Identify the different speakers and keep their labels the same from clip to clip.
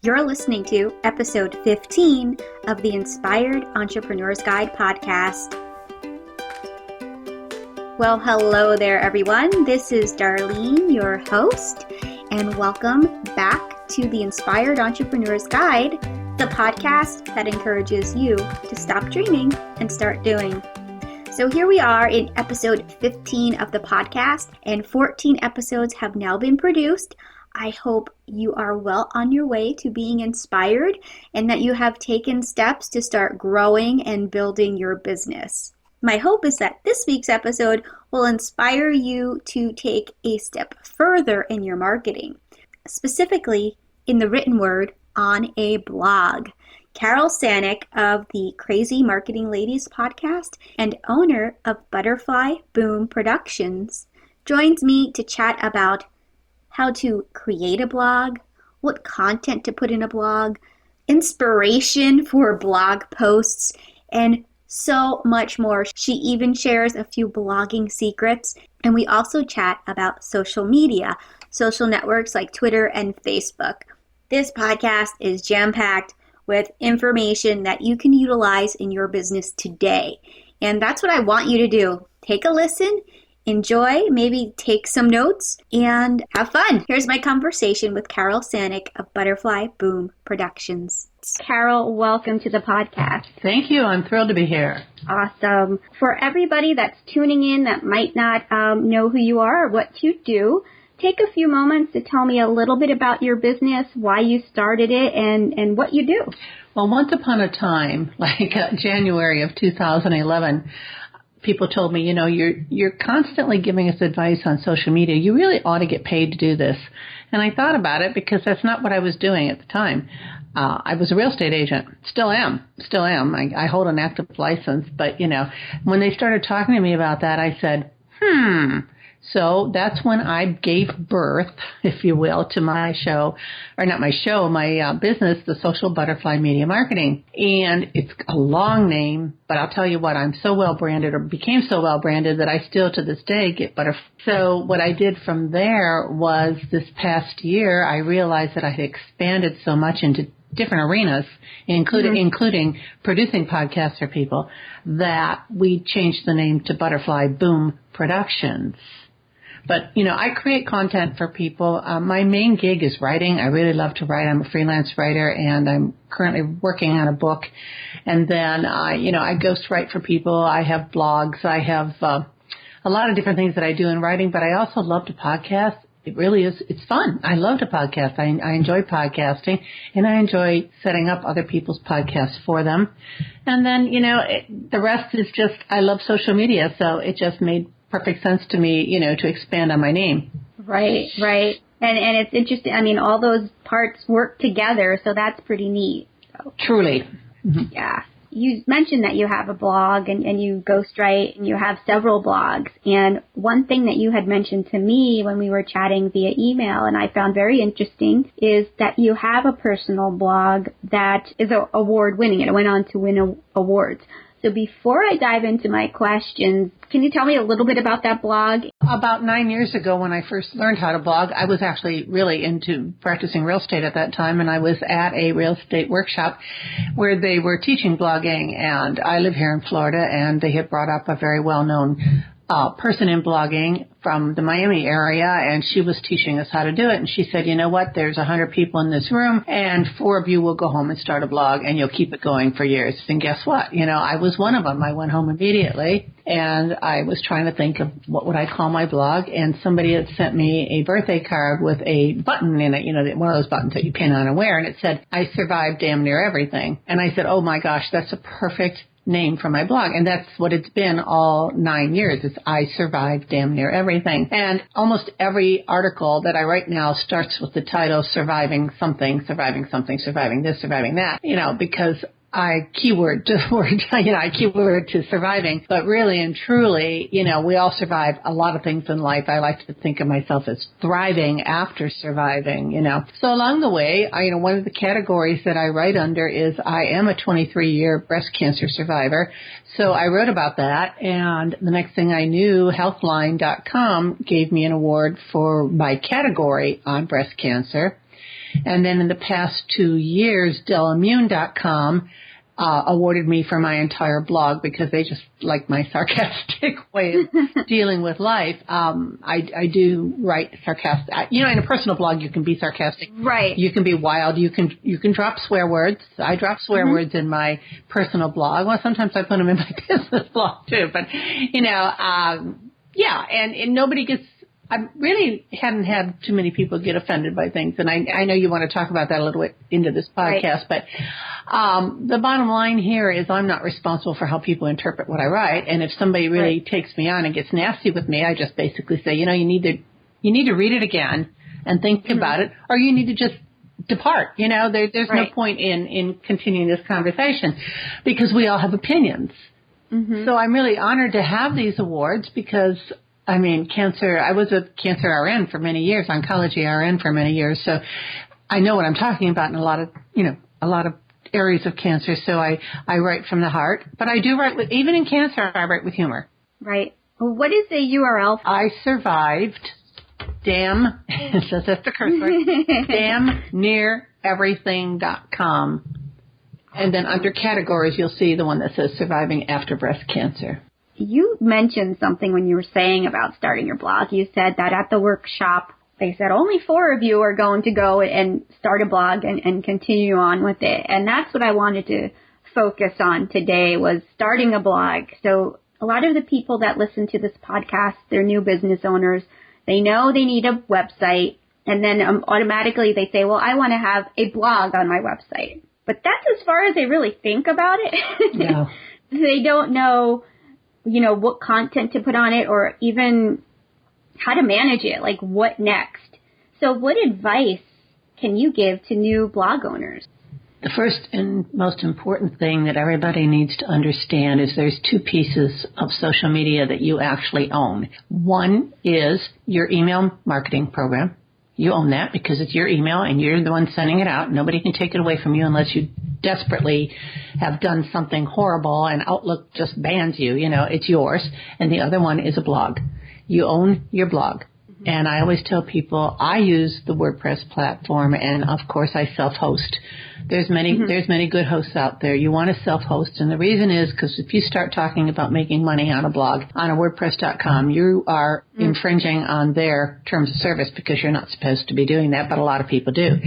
Speaker 1: You're listening to episode 15 of the Inspired Entrepreneur's Guide podcast. Well, hello there, everyone. This is Darlene, your host, and welcome back to the Inspired Entrepreneur's Guide, the podcast that encourages you to stop dreaming and start doing. So here we are in episode 15 of the podcast, and 14 episodes have now been produced. I hope you are well on your way to being inspired and that you have taken steps to start growing and building your business. My hope is that this week's episode will inspire you to take a step further in your marketing, specifically in the written word on a blog. Carole Sanek of the Crazy Marketing Ladies podcast and owner of Butterfly Boom Productions joins me to chat about how to create a blog, what content to put in a blog, inspiration for blog posts, and so much more. She even shares a few blogging secrets, and we also chat about social media, social networks like Twitter and Facebook. This podcast is jam-packed with information that you can utilize in your business today. And that's what I want you to do. Take a listen, enjoy, maybe take some notes, and have fun. Here's my conversation with Carole Sanek of Butterfly Boom Productions. Carole, welcome to the podcast.
Speaker 2: Thank you. I'm thrilled to be here.
Speaker 1: Awesome. For everybody that's tuning in that might not know who you are or what you do, take a few moments to tell me a little bit about your business, why you started it, and what you do.
Speaker 2: Well, once upon a time, like January of 2011, people told me, you're constantly giving us advice on social media. You really ought to get paid to do this. And I thought about it because that's not what I was doing at the time. I was a real estate agent. Still am. I hold an active license. But, when they started talking to me about that, I said, So that's when I gave birth, if you will, to my show, or not my show, my business, the Social Butterfly Media Marketing. And it's a long name, but I'll tell you what, I'm so well branded, or became so well branded, that I still to this day get butterfly. So what I did from there was this past year, I realized that I had expanded so much into different arenas, including producing podcasts for people, that we changed the name to Butterfly Boom Productions. But, I create content for people. My main gig is writing. I really love to write. I'm a freelance writer, and I'm currently working on a book. And then, I ghostwrite for people. I have blogs. I have a lot of different things that I do in writing, but I also love to podcast. It really is. It's fun. I love to podcast. I enjoy podcasting, and I enjoy setting up other people's podcasts for them. And then, the rest is just, I love social media, so it just made perfect sense to me, to expand on my name.
Speaker 1: Right. And it's interesting. I mean, all those parts work together, so that's pretty neat. So.
Speaker 2: Truly. Mm-hmm.
Speaker 1: Yeah. You mentioned that you have a blog and you ghostwrite and you have several blogs. And one thing that you had mentioned to me when we were chatting via email and I found very interesting is that you have a personal blog that is award-winning. It went on to win awards. So before I dive into my questions, can you tell me a little bit about that blog?
Speaker 2: About 9 years ago when I first learned how to blog, I was actually really into practicing real estate at that time, and I was at a real estate workshop where they were teaching blogging, and I live here in Florida, and they had brought up a very well-known person in blogging from the Miami area, and she was teaching us how to do it. And she said, you know what, there's 100 people in this room, and 4 of you will go home and start a blog, and you'll keep it going for years. And guess what? I was one of them. I went home immediately, and I was trying to think of what would I call my blog, and somebody had sent me a birthday card with a button in it, one of those buttons that you pin on and wear, and it said, I survived damn near everything. And I said, oh my gosh, that's a perfect name for my blog. And that's what it's been all 9 years. It's I survived damn near everything. And almost every article that I write now starts with the title surviving something, surviving this, surviving that, because I keyword to surviving, but really and truly, we all survive a lot of things in life. I like to think of myself as thriving after surviving, So along the way, one of the categories that I write under is I am a 23-year breast cancer survivor. So I wrote about that, and the next thing I knew, Healthline.com gave me an award for my category on breast cancer. And then in the past 2 years, Delammune.com awarded me for my entire blog because they just like my sarcastic way of dealing with life. I do write sarcastic. In a personal blog, you can be sarcastic.
Speaker 1: Right.
Speaker 2: You can be wild. You can drop swear words. I drop swear words in my personal blog. Well, sometimes I put them in my business blog too. But, and nobody gets, I really hadn't had too many people get offended by things. And I know you want to talk about that a little bit into this podcast, but the bottom line here is I'm not responsible for how people interpret what I write. And if somebody really takes me on and gets nasty with me, I just basically say, you need to read it again and think about it, or you need to just depart. There's no point in continuing this conversation because we all have opinions. So I'm really honored to have these awards because cancer, I was a cancer RN for many years, oncology RN for many years. So I know what I'm talking about in a lot of areas of cancer. So I write from the heart, but I do write even in cancer, I write with humor.
Speaker 1: Right. Well, what is the URL?
Speaker 2: I survived that's the curse word, damneareverything.com. And then under categories, you'll see the one that says surviving after breast cancer.
Speaker 1: You mentioned something when you were saying about starting your blog. You said that at the workshop, they said only 4 of you are going to go and start a blog and continue on with it. And that's what I wanted to focus on today was starting a blog. So a lot of the people that listen to this podcast, they're new business owners. They know they need a website. And then automatically they say, well, I want to have a blog on my website. But that's as far as they really think about it.
Speaker 2: Yeah.
Speaker 1: They don't know what content to put on it or even how to manage it, like what next. So what advice can you give to new blog owners?
Speaker 2: The first and most important thing that everybody needs to understand is there's 2 pieces of social media that you actually own. One is your email marketing program. You own that because it's your email and you're the one sending it out. Nobody can take it away from you unless you desperately have done something horrible and Outlook just bans you. It's yours. And the other one is a blog. You own your blog. And I always tell people I use the WordPress platform and, of course, I self-host. There's many good hosts out there. You want to self-host, and the reason is because if you start talking about making money on a blog, on a WordPress.com, you are infringing on their terms of service because you're not supposed to be doing that, but a lot of people do.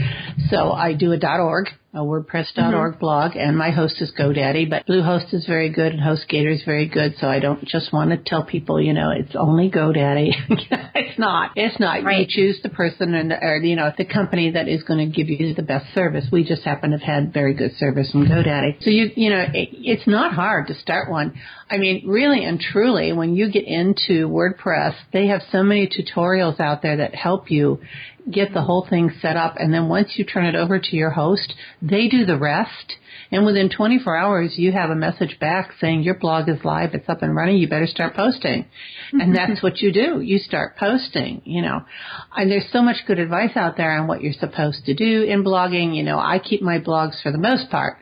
Speaker 2: So I do a WordPress.org blog, and my host is GoDaddy, but Bluehost is very good and HostGator is very good, so I don't just want to tell people, it's only GoDaddy. It's not. Right. You choose the person or the company that is going to give you the best service. We just happen to have had very good service from GoDaddy. So it's not hard to start one. Really and truly, when you get into WordPress, they have so many tutorials out there that help you get the whole thing set up. And then once you turn it over to your host, they do the rest. And within 24 hours, you have a message back saying your blog is live, it's up and running, you better start posting. And that's what you do. You start posting, And there's so much good advice out there on what you're supposed to do in blogging. I keep my blogs for the most part,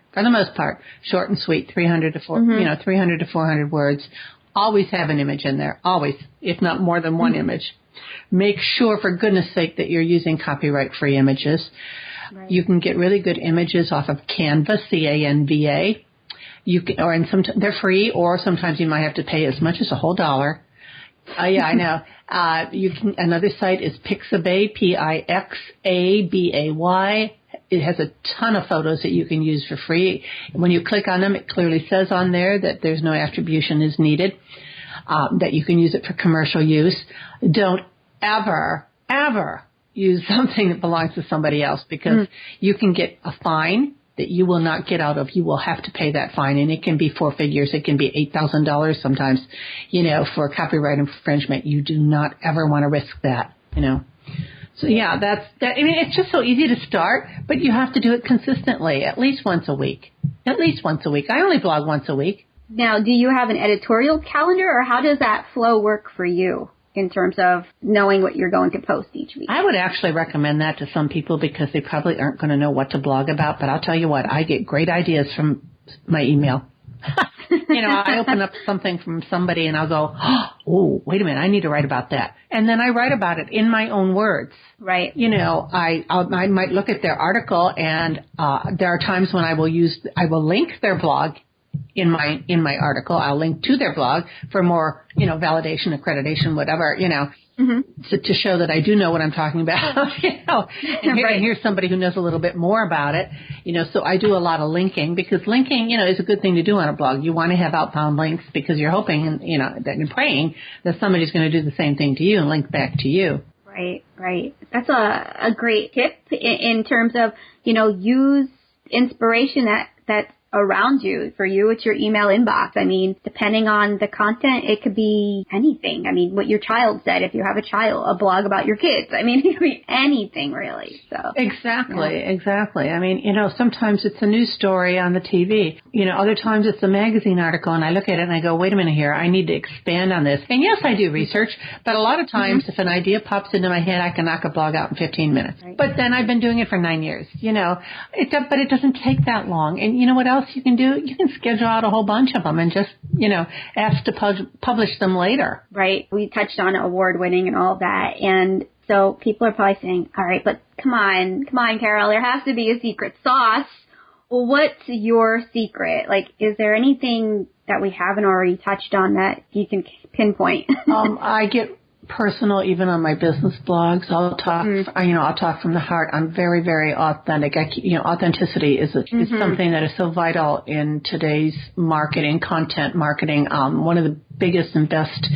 Speaker 2: short and sweet, 300 to 400 words. Always have an image in there, always, if not more than one image. Make sure, for goodness sake, that you're using copyright-free images. Right. You can get really good images off of Canva, CANVA. They're free, or sometimes you might have to pay as much as a whole $1. Yeah, I know. Another site is Pixabay, Pixabay. It has a ton of photos that you can use for free. When you click on them, it clearly says on there that there's no attribution is needed, that you can use it for commercial use. Don't ever use something that belongs to somebody else because you can get a fine that you will not get out of. You will have to pay that fine, and it can be 4 figures. It can be $8,000 sometimes, for copyright infringement. You do not ever want to risk that, So yeah, that's that. It's just so easy to start, but you have to do it consistently, at least once a week. I only blog once a week.
Speaker 1: Now, do you have an editorial calendar, or how does that flow work for you in terms of knowing what you're going to post each week?
Speaker 2: I would actually recommend that to some people because they probably aren't going to know what to blog about. But I'll tell you what, I get great ideas from my email. I open up something from somebody and I'll go, oh, wait a minute, I need to write about that. And then I write about it in my own words.
Speaker 1: Right.
Speaker 2: I might look at their article, and there are times when I will link their blog in my article. I'll link to their blog for more, validation, accreditation, whatever, to show that I do know what I'm talking about, and here's somebody who knows a little bit more about it, so I do a lot of linking, because linking, is a good thing to do on a blog. You want to have outbound links because you're hoping, that you're praying that somebody's going to do the same thing to you and link back to you.
Speaker 1: Right. That's a great tip in terms of, use inspiration that's around you. For you, it's your email inbox. I mean, depending on the content, it could be anything. I mean, what your child said, if you have a blog about your kids. I mean, it could be anything really. So
Speaker 2: Exactly. I mean, sometimes it's a news story on the TV. Other times it's a magazine article, and I look at it and I go, wait a minute here, I need to expand on this. And yes, I do research, but a lot of times if an idea pops into my head, I can knock a blog out in 15 minutes. Right. But then I've been doing it for 9 years, but it doesn't take that long. And you know what else you can do? You can schedule out a whole bunch of them and just, ask to publish them later.
Speaker 1: Right. We touched on award winning and all of that. And so people are probably saying, all right, but come on, Carole, there has to be a secret sauce. Well, what's your secret? Like, is there anything that we haven't already touched on that you can pinpoint?
Speaker 2: I get personal even on my business blogs. I'll talk from the heart. I'm very, very authentic. Authenticity is something that is so vital in today's content marketing. One of the biggest and best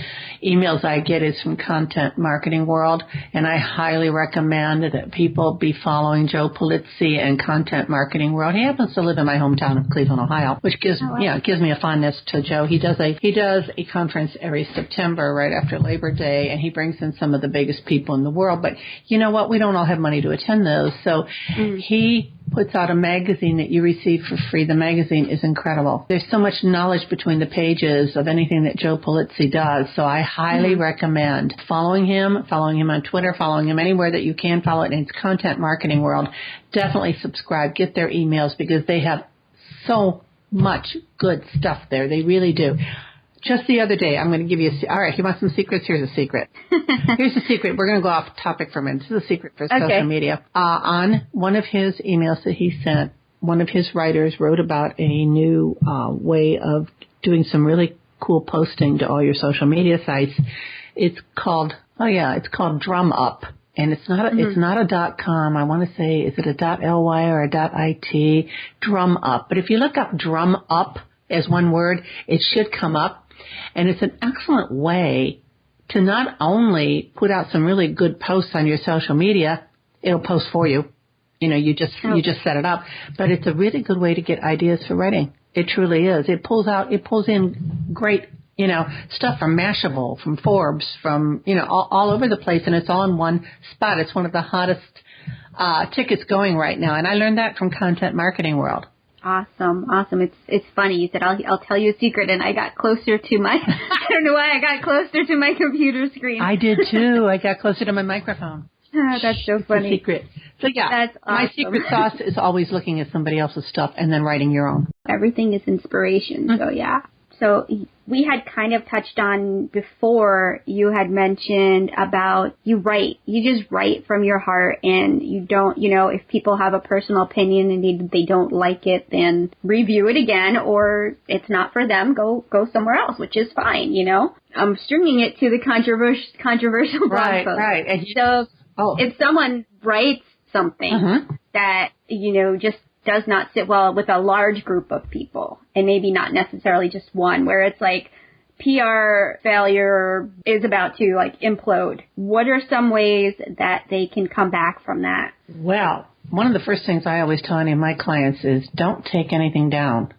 Speaker 2: emails I get is from Content Marketing World, and I highly recommend that people be following Joe Polizzi and Content Marketing World. He happens to live in my hometown of Cleveland, Ohio, which gives me a fondness to Joe. He does a conference every September right after Labor Day, and he brings in some of the biggest people in the world. But you know what? We don't all have money to attend those, so he puts out a magazine that you receive for free. The magazine is incredible. There's so much knowledge between the pages of anything that Joe Polizzi does. So I highly recommend following him on Twitter, following him anywhere that you can follow it in its Content Marketing World. Definitely subscribe, get their emails, because they have so much good stuff there. They really do. Just the other day, I'm going to give you all right, you want some secrets? Here's a secret. Here's a secret. We're going to go off topic for a minute. This is a secret for social media. On one of his emails that he sent, one of his writers wrote about a new way of doing some really cool posting to all your social media sites. It's called Drum Up. And it's not a .com. I want to say, is it a .ly or a .it? Drum Up. But if you look up Drum Up as one word, it should come up. And it's an excellent way to not only put out some really good posts on your social media, it'll post for you. You just set it up. But it's a really good way to get ideas for writing. It truly is. It pulls in great, stuff from Mashable, from Forbes, from, all over the place. And it's all in one spot. It's one of the hottest tickets going right now. And I learned that from Content Marketing World.
Speaker 1: Awesome. It's funny. You said, I'll tell you a secret, and I got closer to my, I don't know why I got closer to my computer screen.
Speaker 2: I did too. I got closer to my microphone.
Speaker 1: That's so funny.
Speaker 2: The secret. So yeah,
Speaker 1: that's awesome.
Speaker 2: My secret sauce is always looking at somebody else's stuff and then writing your own.
Speaker 1: Everything is inspiration. So yeah. So we had kind of touched on before, you had mentioned about you just write from your heart, and you don't, if people have a personal opinion and they don't like it, then review it again, or it's not for them, go somewhere else, which is fine, I'm stringing it to the controversial blog post.
Speaker 2: Right. And
Speaker 1: if someone writes something that, just does not sit well with a large group of people, and maybe not necessarily just one, where it's like PR failure is about to implode. What are some ways that they can come back from that?
Speaker 2: Well, one of the first things I always tell any of my clients is don't take anything down.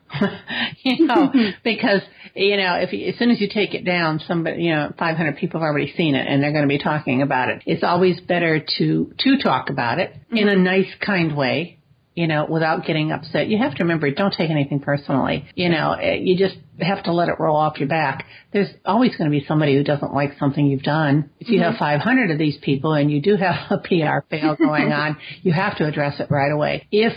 Speaker 2: Because, as soon as you take it down, 500 people have already seen it and they're going to be talking about it. It's always better to talk about it in a nice, kind way. Without getting upset. You have to remember, don't take anything personally. You just have to let it roll off your back. There's always going to be somebody who doesn't like something you've done. If you have 500 of these people and you do have a PR fail going on, you have to address it right away. If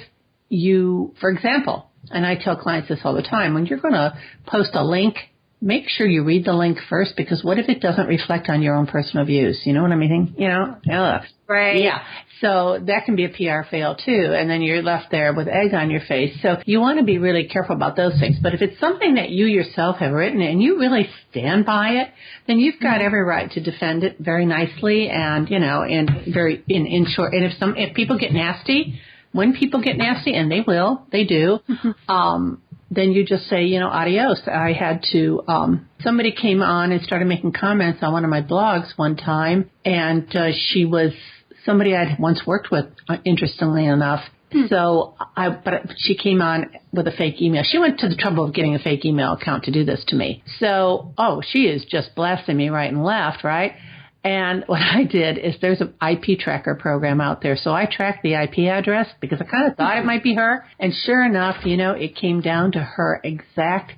Speaker 2: you, for example, and I tell clients this all the time, when you're going to post a link, make sure you read the link first, because what if it doesn't reflect on your own personal views? You know what I mean?
Speaker 1: Right.
Speaker 2: Yeah. So that can be a PR fail too. And then you're left there with egg on your face. So you want to be really careful about those things. But if it's something that you yourself have written and you really stand by it, then you've got every right to defend it very nicely and, in short. And if people get nasty, when people get nasty, and they will, they do, then you just say, adios. I had to, somebody came on and started making comments on one of my blogs one time, and she was somebody I'd once worked with, interestingly enough. So but she came on with a fake email. She went to the trouble of getting a fake email account to do this to me. So, she is just blasting me right and left, right? And what I did is there's an IP tracker program out there. So I tracked the IP address because I kind of thought it might be her. And sure enough, it came down to her exact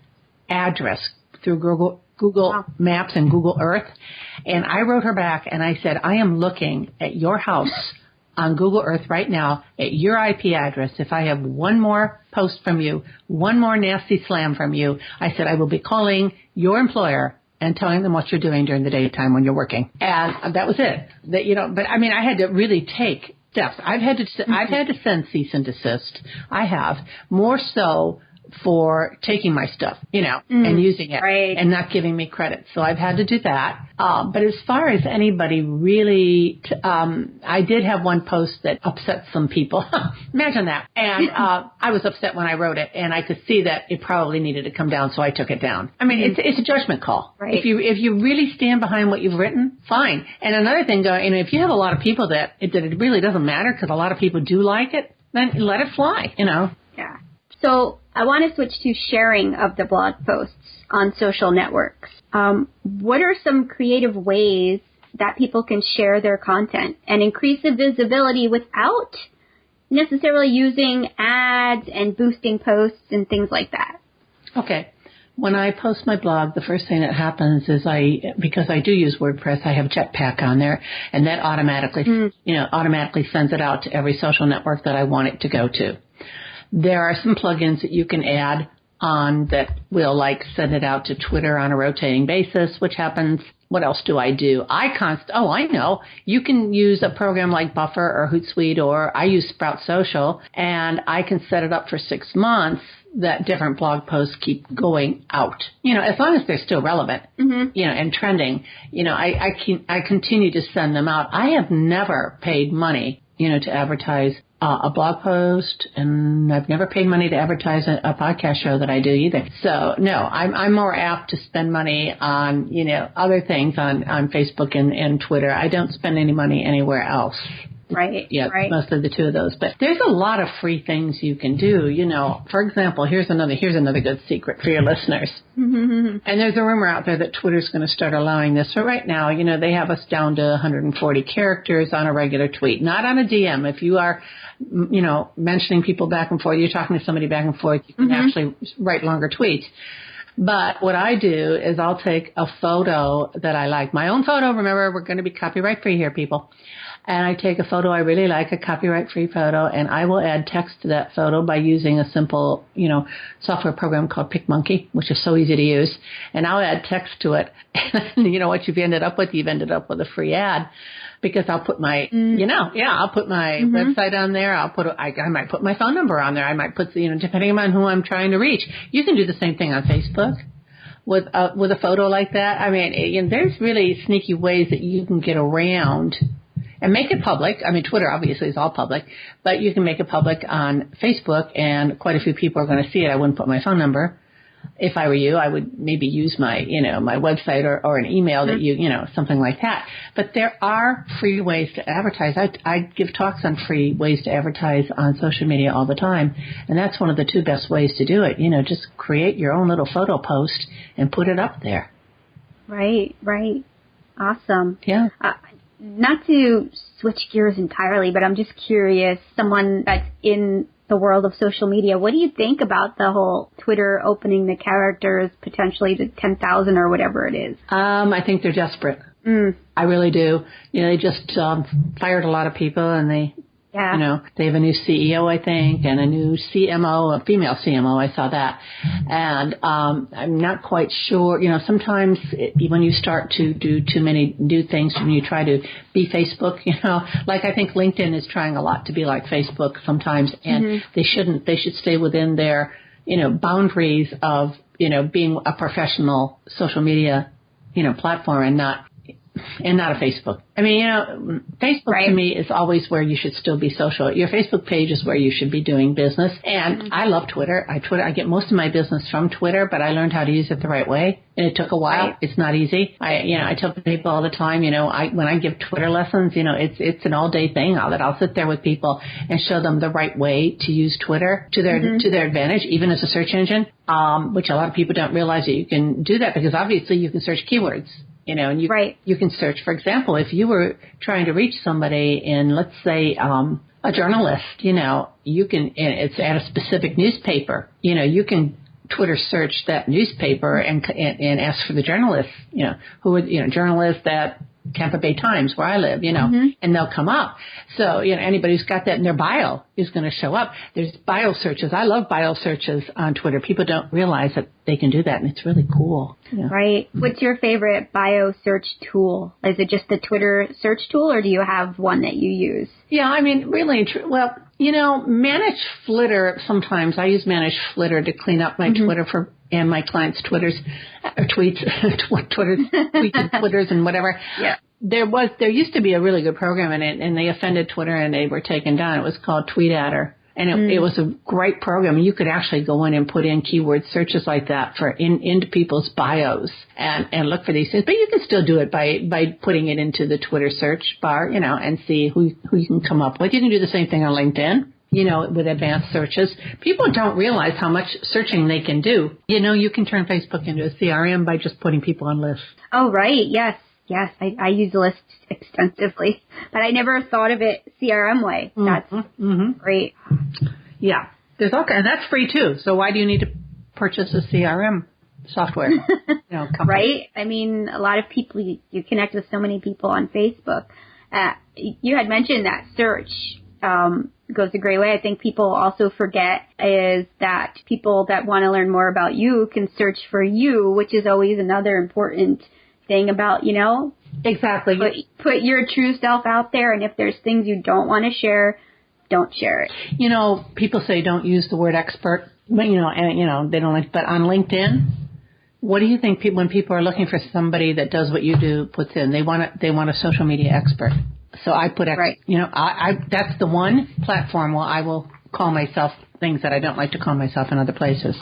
Speaker 2: address through Google Maps and Google Earth. And I wrote her back and I said, I am looking at your house on Google Earth right now at your IP address. If I have one more post from you, one more nasty slam from you, I said, I will be calling your employer and telling them what you're doing during the daytime when you're working. And that was it. But I had to really take steps. I've had to send cease and desist. I have, more so for taking my stuff, and using it and not giving me credit. So I've had to do that. But as far as anybody really, I did have one post that upset some people. Imagine that. And I was upset when I wrote it, and I could see that it probably needed to come down, so I took it down. It's a judgment call.
Speaker 1: Right.
Speaker 2: If you really stand behind what you've written, fine. And another thing, if you have a lot of people that it really doesn't matter because a lot of people do like it, then let it fly,
Speaker 1: Yeah. So I want to switch to sharing of the blog posts on social networks. What are some creative ways that people can share their content and increase the visibility without necessarily using ads and boosting posts and things like that? Okay.
Speaker 2: When I post my blog, the first thing that happens is because I do use WordPress, I have Jetpack on there, and that automatically sends it out to every social network that I want it to go to. There are some plugins that you can add on that will send it out to Twitter on a rotating basis, which happens. What else do I do? I know. You can use a program like Buffer or Hootsuite, or I use Sprout Social, and I can set it up for 6 months that different blog posts keep going out. As long as they're still relevant, and trending, I continue to send them out. I have never paid money, to advertise a blog post, and I've never paid money to advertise a podcast show that I do either. So no, I'm more apt to spend money on, other things on Facebook and Twitter. I don't spend any money anywhere else.
Speaker 1: Right.
Speaker 2: Yeah,
Speaker 1: right.
Speaker 2: Mostly the two of those. But there's a lot of free things you can do. For example, here's another good secret for your listeners. And there's a rumor out there that Twitter's going to start allowing this. So right now, they have us down to 140 characters on a regular tweet, not on a DM. If you are, mentioning people back and forth, you're talking to somebody back and forth, you can actually write longer tweets. But what I do is I'll take a photo that I like. My own photo. Remember, we're going to be copyright free here, people. And I take a photo I really like, a copyright-free photo, and I will add text to that photo by using a simple, software program called PicMonkey, which is so easy to use. And I'll add text to it. And you know what you've ended up with? You've ended up with a free ad, because I'll put my, I'll put my website on there. I might put my phone number on there. I might put, depending on who I'm trying to reach. You can do the same thing on Facebook with a photo like that. There's really sneaky ways that you can get around and make it public. Twitter obviously is all public, but you can make it public on Facebook, and quite a few people are going to see it. I wouldn't put my phone number. If I were you, I would maybe use my, my website or an email that something like that. But there are free ways to advertise. I give talks on free ways to advertise on social media all the time, and that's one of the two best ways to do it. Just create your own little photo post and put it up there.
Speaker 1: Right. Awesome.
Speaker 2: Yeah.
Speaker 1: Not to switch gears entirely, but I'm just curious, someone that's in the world of social media, what do you think about the whole Twitter opening the characters potentially to 10,000 or whatever it is?
Speaker 2: I think they're desperate. I really do. They just fired a lot of people, and they
Speaker 1: Yeah.
Speaker 2: You know, they have a new CEO, I think, and a new CMO, a female CMO. I saw that. And I'm not quite sure. You know, sometimes when you start to do too many new things, when you try to be Facebook, you know, like I think LinkedIn is trying a lot to be like Facebook sometimes, and they shouldn't. They should stay within their, you know, boundaries of, you know, being a professional social media, you know, platform and not a Facebook. I mean, you know, Facebook to me is always where you should still be social. Your Facebook page is where you should be doing business. And I love Twitter. I get most of my business from Twitter, but I learned how to use it the right way. And it took a while. It's not easy. I tell people all the time, you know, when I give Twitter lessons, you know, it's an all day thing. I'll sit there with people and show them the right way to use Twitter to their advantage, even as a search engine, which a lot of people don't realize that you can do that because obviously you can search keywords. You know, and you can search, for example, if you were trying to reach somebody in, let's say, a journalist, you know, you can, and it's at a specific newspaper, you know, you can Twitter search that newspaper and ask for the journalist, you know, who would, you know, journalist at Tampa Bay Times, where I live, you know, and they'll come up. So, you know, anybody who's got that in their bio is going to show up. There's bio searches. I love bio searches on Twitter. People don't realize that they can do that, and it's really cool. You know?
Speaker 1: Right. What's your favorite bio search tool? Is it just the Twitter search tool, or do you have one that you use?
Speaker 2: Yeah, I mean, really, well, you know, Manage Flitter, sometimes I use Manage Flitter to clean up my Twitter and my clients' tweets and Twitters and whatever. Yeah. There used to be a really good program in it, and they offended Twitter and they were taken down. It was called TweetAdder. And it was a great program. You could actually go in and put in keyword searches like that into people's bios and look for these things. But you can still do it by putting it into the Twitter search bar, you know, and see who you can come up with. You can do the same thing on LinkedIn, you know, with advanced searches. People don't realize how much searching they can do. You know, you can turn Facebook into a CRM by just putting people on lists.
Speaker 1: Oh, right. Yes. Yes, I use lists extensively, but I never thought of it CRM way. That's great.
Speaker 2: Yeah, there's all kinds, and that's free too. So why do you need to purchase a CRM software? You know,
Speaker 1: right? I mean, a lot of people, you connect with so many people on Facebook. You had mentioned that search goes a great way. I think people also forget is that people that want to learn more about you can search for you, which is always another important thing about, you know,
Speaker 2: exactly.
Speaker 1: Put your true self out there, and if there's things you don't want to share, don't share it.
Speaker 2: You know, people say don't use the word expert, but you know, they don't like. But on LinkedIn, what do you think? When people are looking for somebody that does what you do, puts in, they want a social media expert. So I put, you know, that's the one platform where I will call myself things that I don't like to call myself in other places,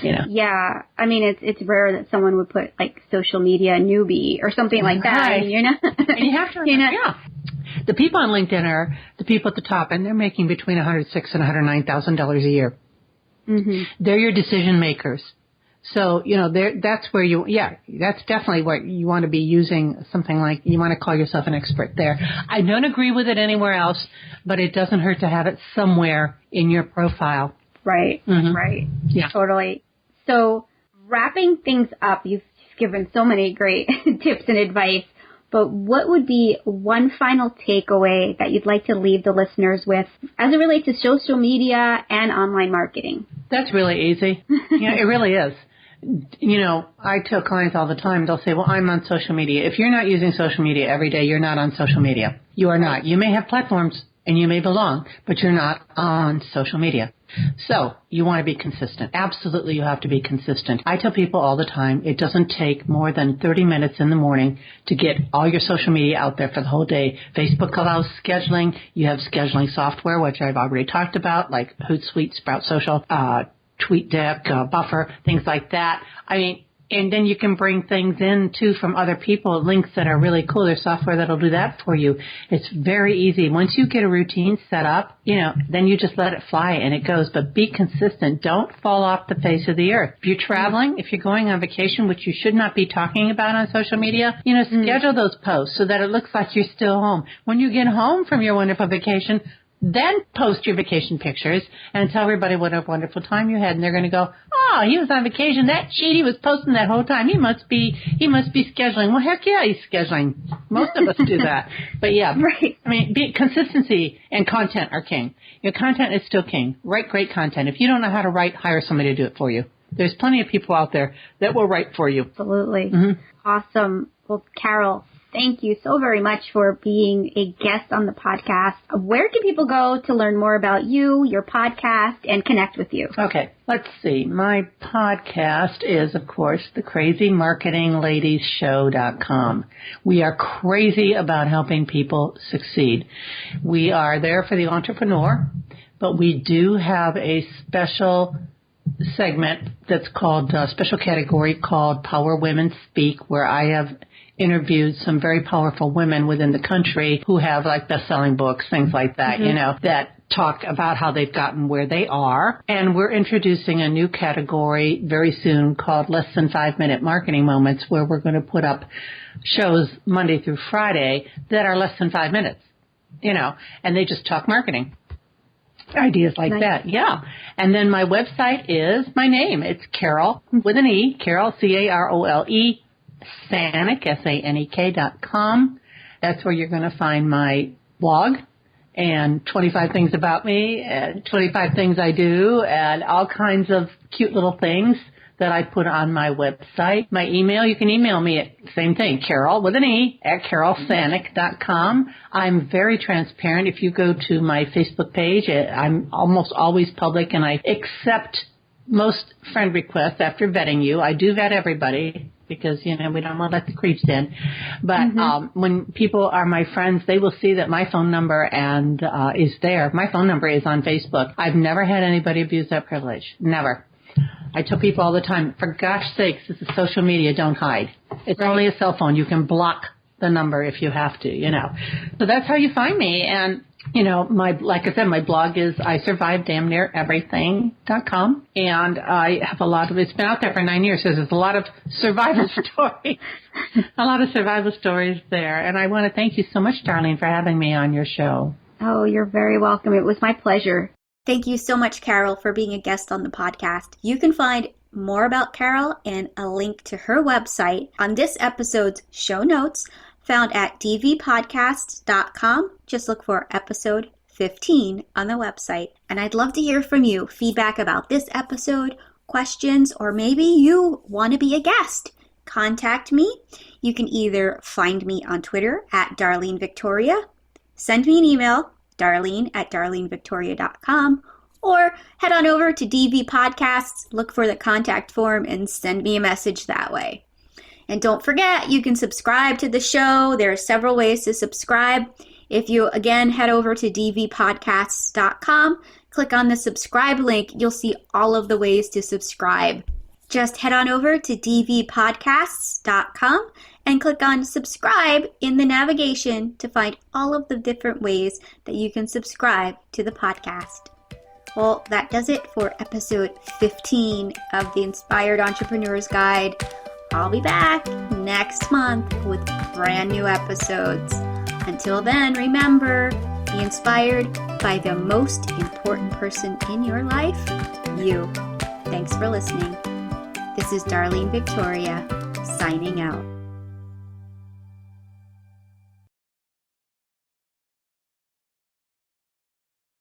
Speaker 2: you know.
Speaker 1: Yeah, I mean, it's rare that someone would put like social media newbie or something like that.
Speaker 2: Right.
Speaker 1: I mean, you're not.
Speaker 2: And you have to remember, the people on LinkedIn are the people at the top, and they're making between $106,000 and $109,000 a year. They're your decision makers. So, you know, that's where that's definitely where you want to be using something like, you want to call yourself an expert there. I don't agree with it anywhere else, but it doesn't hurt to have it somewhere in your profile.
Speaker 1: Right, right. Yeah. Totally. So, wrapping things up, you've given so many great tips and advice, but what would be one final takeaway that you'd like to leave the listeners with as it relates to social media and online marketing?
Speaker 2: That's really easy. Yeah, it really is. You know, I tell clients all the time, they'll say, well, I'm on social media. If you're not using social media every day, you're not on social media. You are not. You may have platforms and you may belong, but you're not on social media. So you want to be consistent. Absolutely, you have to be consistent. I tell people all the time, it doesn't take more than 30 minutes in the morning to get all your social media out there for the whole day. Facebook allows scheduling. You have scheduling software, which I've already talked about, like Hootsuite, Sprout Social, TweetDeck, Buffer, things like that. I mean, and then you can bring things in, too, from other people, links that are really cool. There's software that'll do that for you. It's very easy. Once you get a routine set up, you know, then you just let it fly and it goes. But be consistent. Don't fall off the face of the earth. If you're traveling, if you're going on vacation, which you should not be talking about on social media, you know, schedule those posts so that it looks like you're still home. When you get home from your wonderful vacation, Then post your vacation pictures and tell everybody what a wonderful time you had. And they're going to go, oh, he was on vacation. That cheat, he was posting that whole time. He must be scheduling. Well, heck yeah, he's scheduling. Most of us do that. But yeah,
Speaker 1: right.
Speaker 2: I mean, consistency and content are king. Your content is still king. Write great content. If you don't know how to write, hire somebody to do it for you. There's plenty of people out there that will write for you.
Speaker 1: Absolutely.
Speaker 2: Mm-hmm.
Speaker 1: Awesome. Well, Carole, thank you so very much for being a guest on the podcast. Where can people go to learn more about you, your podcast, and connect with you?
Speaker 2: Okay, let's see. My podcast is, of course, the crazymarketingladiesshow.com. We are crazy about helping people succeed. We are there for the entrepreneur, but we do have a special segment that's called, a special category called Power Women Speak, where I have interviewed some very powerful women within the country who have like best-selling books, things like that, that talk about how they've gotten where they are. And we're introducing a new category very soon called Less Than 5-Minute Marketing Moments, where we're going to put up shows Monday through Friday that are less than 5 minutes, and they just talk marketing. Ideas like that, yeah. And then my website is my name. It's Carole with an E, Carole, Carole, Sanek, Sanek.com. That's where you're going to find my blog and 25 things about me and 25 things I do and all kinds of cute little things that I put on my website. My email, you can email me at same thing, Carole with an E at CaroleSanek.com. I'm very transparent. If you go to my Facebook page, I'm almost always public and I accept most friend requests after vetting you. I do vet everybody because, we don't want to let the creeps in. But when people are my friends, they will see that my phone number is there. My phone number is on Facebook. I've never had anybody abuse that privilege. Never. I tell people all the time, for gosh sakes, this is social media, don't hide. It's only a cell phone. You can block the number if you have to, So that's how you find me. And, like I said, my blog is isurvived-damn-near-everything.com. And I have it's been out there for 9 years, so there's a lot of survival stories. A lot of survival stories there. And I want to thank you so much, Darlene, for having me on your show.
Speaker 1: Oh, you're very welcome. It was my pleasure. Thank you so much, Carole, for being a guest on the podcast. You can find more about Carole and a link to her website on this episode's show notes found at dvpodcasts.com. Just look for episode 15 on the website. And I'd love to hear from you, feedback about this episode, questions, or maybe you want to be a guest. Contact me. You can either find me on Twitter at Darlene Victoria, send me an email, darlene@darlenevictoria.com, or head on over to DV Podcasts, look for the contact form, and send me a message that way. And don't forget, you can subscribe to the show. There are several ways to subscribe. If you, again, head over to dvpodcasts.com, click on the subscribe link, you'll see all of the ways to subscribe. Just head on over to dvpodcasts.com and click on subscribe in the navigation to find all of the different ways that you can subscribe to the podcast. Well, that does it for episode 15 of the Inspired Entrepreneur's Guide. I'll be back next month with brand new episodes. Until then, remember, be inspired by the most important person in your life, you. Thanks for listening. This is Darlene Victoria, signing out.